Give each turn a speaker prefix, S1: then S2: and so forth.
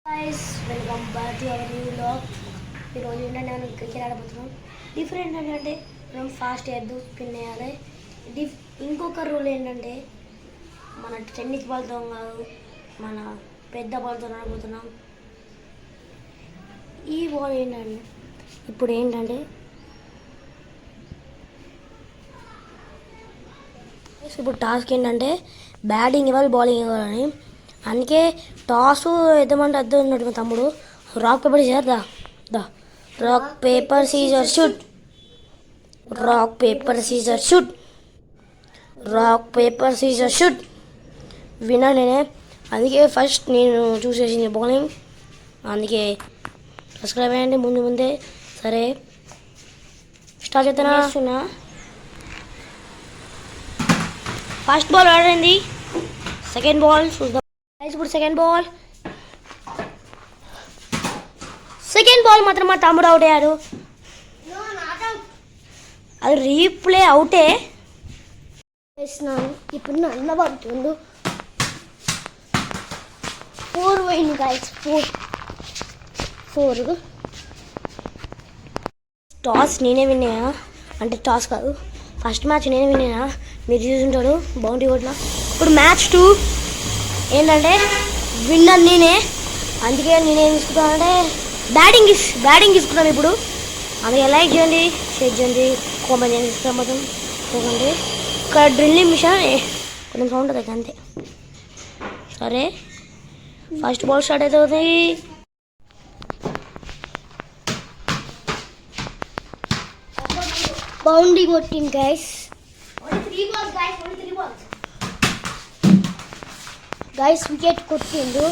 S1: Guys welcome back to our new vlog. ఈరోజు ఏంటంటే మనం క్రికెట్ ఆడబోతున్నాం. డిఫరెంట్ ఏంటంటే మనం ఫాస్ట్ వేయద్దు, స్పిన్ వేయాలి. ఇంకొక రూల్ ఏంటంటే మన టెన్నిస్ బాల్తో కాదు, మన పెద్ద బాల్తో ఆడబోతున్నాం. ఈ బాల్ ఏంటంటే ఇప్పుడు టాస్క్ ఏంటంటే బ్యాటింగ్ ఇవ్వాలి, బౌలింగ్ ఇవ్వాలని. అందుకే టాస్ ఎద్దమంటే అద్దె ఉన్నాడు మా తమ్ముడు. రాక్ పేపర్ సీజర్ దా rock paper scissor shoot, rock paper scissor shoot, rock paper scissor shoot. విన్నా నేనే. అందుకే ఫస్ట్ నేను చూసేసింది బౌలింగ్. అందుకే సబ్స్క్రైబ్ అయ్యండి ముందే. సరే స్టార్ట్ చేస్తున్నా. ఫస్ట్ బాల్ ఆడింది, సెకండ్ బాల్ చూద్దాం. ఇప్పుడు సెకండ్ బాల్ మాత్రం మా తమ్ముడు అవుట్ అయ్యాడు. అది రీప్లే అవుటే. ఇప్పుడు నల్ల పడుతుండు. 4 పోయింది గైస్, 4. టాస్ నేనే విన్నా, అంటే టాస్ కాదు, ఫస్ట్ మ్యాచ్ నేనే విన్నా. మీరు చూసుంటాడు బౌండరీ కొట్టిన. ఇప్పుడు మ్యాచ్ 2 ఏంటంటే విన్నర్ నేనే. అందుకే నేనేం తీసుకుంటానంటే బ్యాటింగ్ తీసుకున్నాను ఇప్పుడు. అందుకే లైక్ చేయండి, షేర్ చేయండి, కామెంట్ చేయండి, సబ్స్క్రైబ్ మొత్తం చూడండి. ఇక్కడ డ్రిల్లింగ్ మిషన్ కొంచెం సౌండ్ అవుతుంది అంతే. సరే ఫస్ట్ బాల్ స్టార్ట్ అవుతుంది. బౌండరీ కొట్టింది గైస్. గైస్ వికెట్ కొట్టిండు.